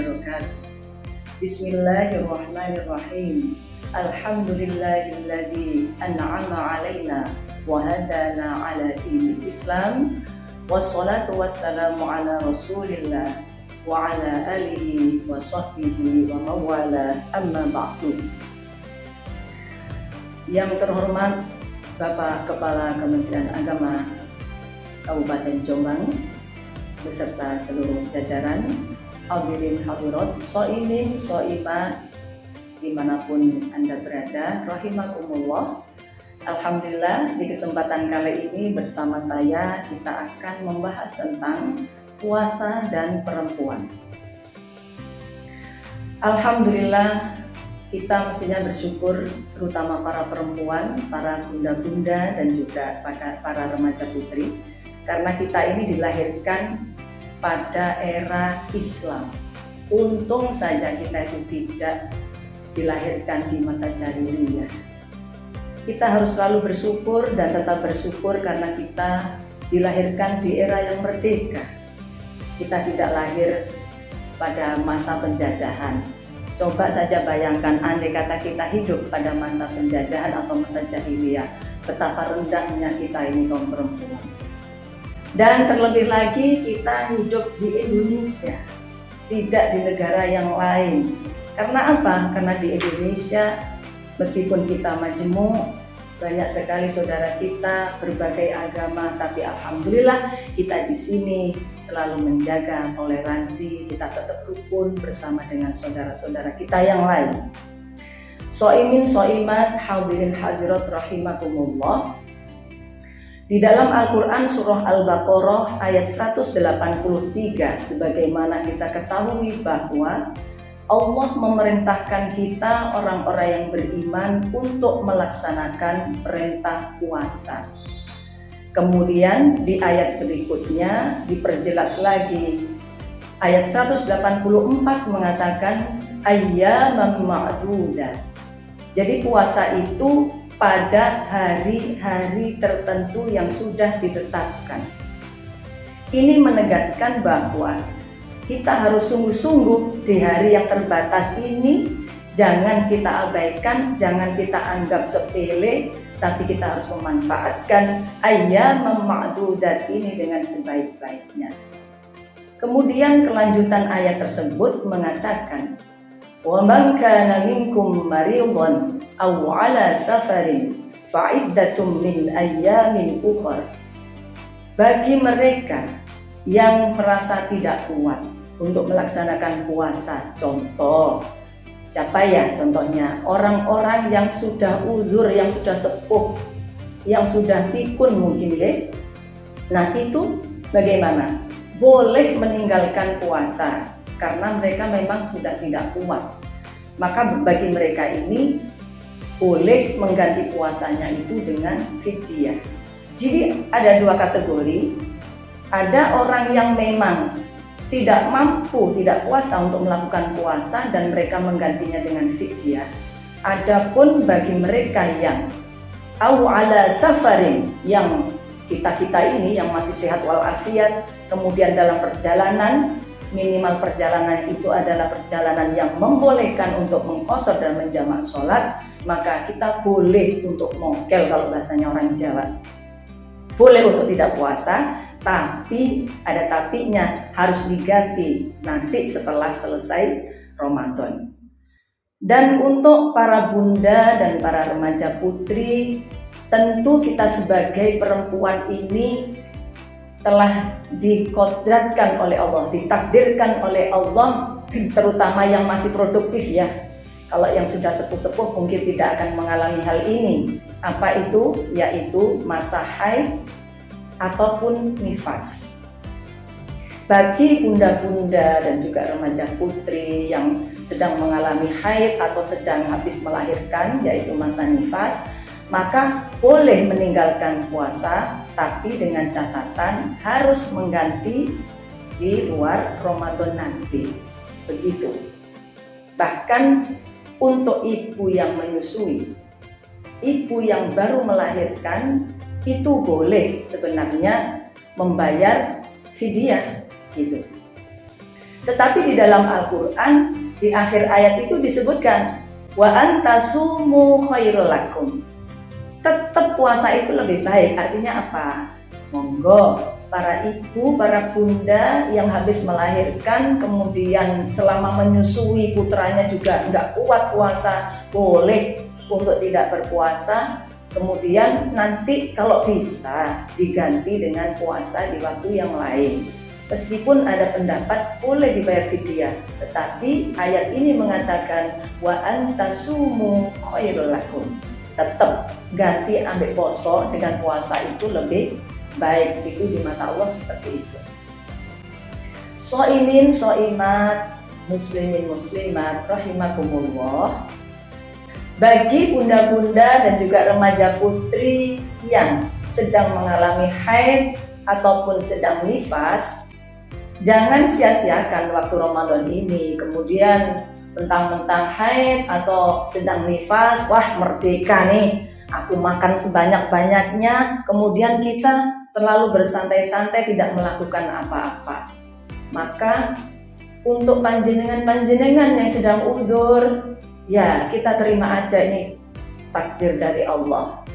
wabarakatuh. Bismillahirrahmanirrahim. Alhamdulillahilladzi an'ama alaina wa hadana ala dinil Islam. Wassalatu wassalamu ala Rasulillah wa ala alihi wa sahbihi wa mawala, amma ba'du. Yang terhormat Bapak Kepala Kementerian Agama Kabupaten Jombang beserta seluruh jajaran, hadirin hadirat, shaimin shaimat dimanapun Anda berada, rahimakumullah. Alhamdulillah, di kesempatan kali ini bersama saya kita akan membahas tentang puasa dan perempuan. Alhamdulillah, kita mestinya bersyukur, terutama para perempuan, para bunda-bunda dan juga para remaja putri, karena kita ini dilahirkan pada era Islam. Untung saja kita itu tidak dilahirkan di masa jahiliyah. Kita harus selalu bersyukur dan tetap bersyukur karena kita dilahirkan di era yang merdeka. Kita tidak lahir pada masa penjajahan. Coba saja bayangkan andai kata kita hidup pada masa penjajahan atau masa jahiliyah, betapa rendahnya kita ini kaum perempuan. Dan terlebih lagi kita hidup di Indonesia, tidak di negara yang lain. Karena apa? Karena di Indonesia, meskipun kita majemuk, banyak sekali saudara kita berbagai agama, tapi alhamdulillah kita di sini selalu menjaga toleransi, kita tetap rukun bersama dengan saudara-saudara kita yang lain. Shaimin shaimat, hadirin hadirat rahimakumullah. Di dalam Al-Quran surah Al-Baqarah ayat 183, sebagaimana kita ketahui bahwa Allah memerintahkan kita orang-orang yang beriman untuk melaksanakan perintah puasa. Kemudian di ayat berikutnya diperjelas lagi. Ayat 184 mengatakan ayyaman ma'dudat. Jadi puasa itu pada hari-hari tertentu yang sudah ditetapkan. Ini menegaskan bahwa kita harus sungguh-sungguh di hari yang terbatas ini, jangan kita abaikan, jangan kita anggap sepele, tapi kita harus memanfaatkan ayyamam ma'dudat ini dengan sebaik-baiknya. Kemudian kelanjutan ayat tersebut mengatakan, وَمَنْ كَانَ مِنْكُمْ مَرِيضًا أَوْ عَلَى سَفَرٍ فَعِدَّةٌ مِنْ أَيَّامٍ أُخَرَ. Bagi mereka yang merasa tidak kuat untuk melaksanakan puasa, contoh, siapa ya contohnya? Orang-orang yang sudah uzur, yang sudah sepuh, yang sudah pikun mungkin ya. Nah itu bagaimana? Boleh meninggalkan puasa karena mereka memang sudah tidak kuat. Maka bagi mereka ini boleh mengganti puasanya itu dengan fidyah. Jadi ada dua kategori. Ada orang yang memang tidak mampu, tidak kuasa untuk melakukan puasa dan mereka menggantinya dengan fidyah. Adapun bagi mereka yang au ala safarin, yang kita ini yang masih sehat walafiat, kemudian dalam perjalanan, minimal perjalanan itu adalah perjalanan yang membolehkan untuk mengqashar dan menjamak sholat, maka kita boleh untuk mongkel kalau bahasanya orang Jawa. Boleh untuk tidak puasa, tapi ada tapinya, harus diganti nanti setelah selesai Ramadan. Dan untuk para bunda dan para remaja putri, tentu kita sebagai perempuan ini telah dikodratkan oleh Allah, ditakdirkan oleh Allah, terutama yang masih produktif ya. Kalau yang sudah sepuh-sepuh mungkin tidak akan mengalami hal ini. Apa itu? Yaitu masa haid ataupun nifas. Bagi bunda-bunda dan juga remaja putri yang sedang mengalami haid atau sedang habis melahirkan, yaitu masa nifas, maka boleh meninggalkan puasa, tapi dengan catatan harus mengganti di luar Ramadan nanti. Begitu. Bahkan untuk ibu yang menyusui, ibu yang baru melahirkan, itu boleh sebenarnya membayar fidyah gitu. Tetapi di dalam Al-Quran, di akhir ayat itu disebutkan, wa antasumu khairul lakum. Tetap puasa itu lebih baik. Artinya apa? Monggo para ibu, para bunda yang habis melahirkan, kemudian selama menyusui putranya juga nggak kuat puasa, boleh untuk tidak berpuasa. Kemudian nanti kalau bisa diganti dengan puasa di waktu yang lain. Meskipun ada pendapat boleh dibayar fidyah, tetapi ayat ini mengatakan wa antasumu khairul lakum. Tetap ganti ambil poso dengan puasa itu lebih baik, itu di mata Allah seperti itu. Soimin, soimat, muslimin, muslimat, rahimakumullah. Bagi bunda-bunda dan juga remaja putri yang sedang mengalami haid ataupun sedang nifas, jangan sia-siakan waktu Ramadan ini. Kemudian mentang-mentang haid atau sedang nifas, wah merdeka nih, aku makan sebanyak-banyaknya, kemudian kita terlalu bersantai-santai tidak melakukan apa-apa. Maka untuk panjenengan-panjenengan yang sedang udzur, ya kita terima aja, ini takdir dari Allah.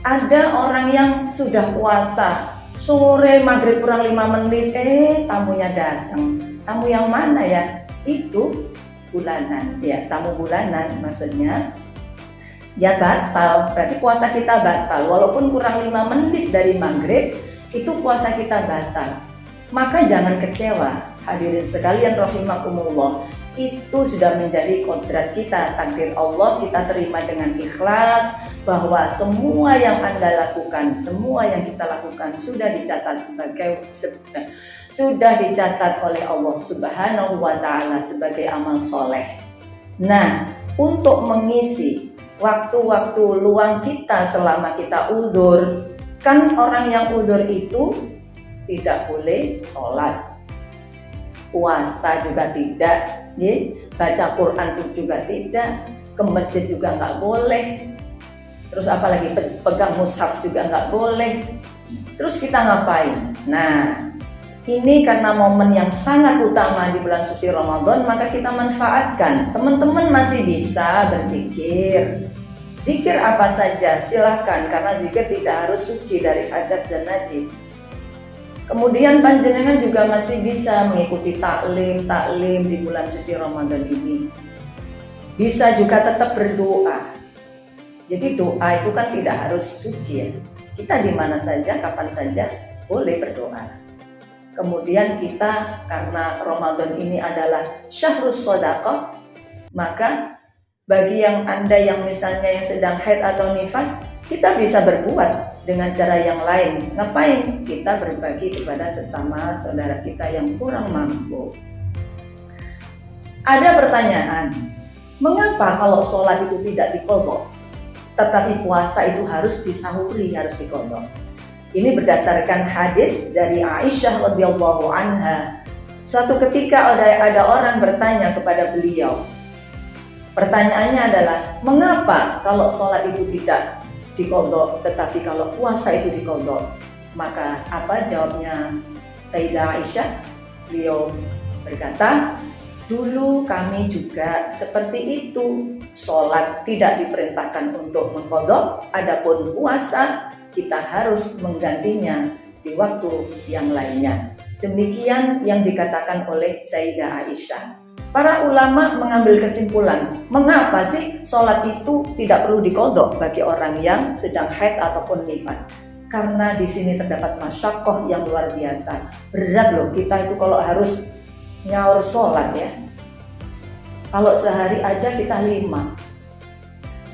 Ada orang yang sudah puasa, sore maghrib kurang 5 menit, tamunya datang. Tamu yang mana ya? Itu bulanan, ya tamu bulanan maksudnya. Ya batal, berarti puasa kita batal. Walaupun kurang 5 menit dari maghrib, itu puasa kita batal. Maka jangan kecewa, hadirin sekalian rahimakumullah. Itu sudah menjadi kodrat kita, takdir Allah, kita terima dengan ikhlas bahwa semua yang Anda lakukan, semua yang kita lakukan sudah dicatat sudah dicatat oleh Allah Subhanahu wa Ta'ala sebagai amal soleh. Nah, untuk mengisi waktu-waktu luang kita selama kita udzur, kan orang yang udzur itu tidak boleh sholat, puasa juga tidak, baca Quran juga tidak, ke masjid juga nggak boleh, terus apalagi pegang mushaf juga nggak boleh. Terus kita ngapain? Nah, ini karena momen yang sangat utama di bulan suci Ramadan, maka kita manfaatkan. Teman-teman masih bisa berzikir. Zikir apa saja silahkan, karena zikir tidak harus suci dari hadas dan najis. Kemudian panjenengan juga masih bisa mengikuti taklim di bulan suci Ramadan ini. Bisa juga tetap berdoa. Jadi doa itu kan tidak harus suci ya. Kita di mana saja, kapan saja boleh berdoa. Kemudian kita, karena Ramadan ini adalah syahrus shadaqah, maka bagi yang Anda yang misalnya yang sedang haid atau nifas, kita bisa berbuat dengan cara yang lain. Ngapain? Kita berbagi kepada sesama saudara kita yang kurang mampu. Ada pertanyaan, mengapa kalau sholat itu tidak diqodho, tetapi puasa itu harus disahuri, harus diqodho? Ini berdasarkan hadis dari Aisyah radhiyallahu anha. Suatu ketika ada orang bertanya kepada beliau. Pertanyaannya adalah, mengapa kalau sholat itu tidak diqodho, tetapi kalau puasa itu diqodho? Maka apa jawabnya Sayyidah Aisyah? Beliau berkata, dulu kami juga seperti itu. Sholat tidak diperintahkan untuk mengqodho, adapun puasa kita harus menggantinya di waktu yang lainnya. Demikian yang dikatakan oleh Sayyidah Aisyah. Para ulama mengambil kesimpulan, mengapa sih sholat itu tidak perlu diqodho bagi orang yang sedang haid ataupun nifas? Karena di sini terdapat masyaqqah yang luar biasa. Berat loh kita itu kalau harus nyaur sholat ya. Kalau sehari aja kita 5.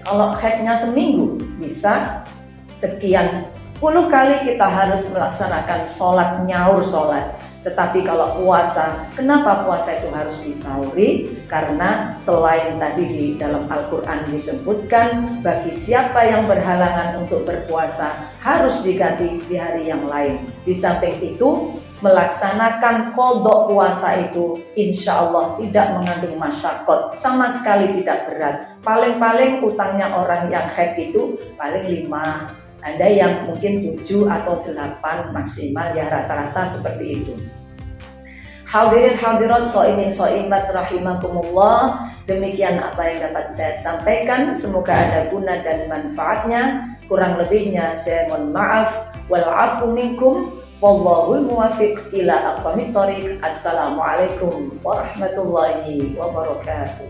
Kalau haidnya seminggu bisa sekian puluh kali kita harus melaksanakan sholat, nyaur sholat. Tetapi kalau puasa, kenapa puasa itu harus disahuri? Karena selain tadi di dalam Al-Quran disebutkan, bagi siapa yang berhalangan untuk berpuasa harus diganti di hari yang lain. Di samping itu, melaksanakan qodho puasa itu insya Allah tidak mengandung masyaqqat, sama sekali tidak berat. Paling-paling utangnya orang yang haid itu paling 5. Ada yang mungkin 7 atau 8 maksimal, ya rata-rata seperti itu. Hadirin hadirat shaimin shaimat rahimakumullah, demikian apa yang dapat saya sampaikan, semoga ada guna dan manfaatnya. Kurang lebihnya saya mohon maaf. Wal afu minkum wallahul muwaffiq ila aqwamit thoriq. Assalamualaikum warahmatullahi wabarakatuh.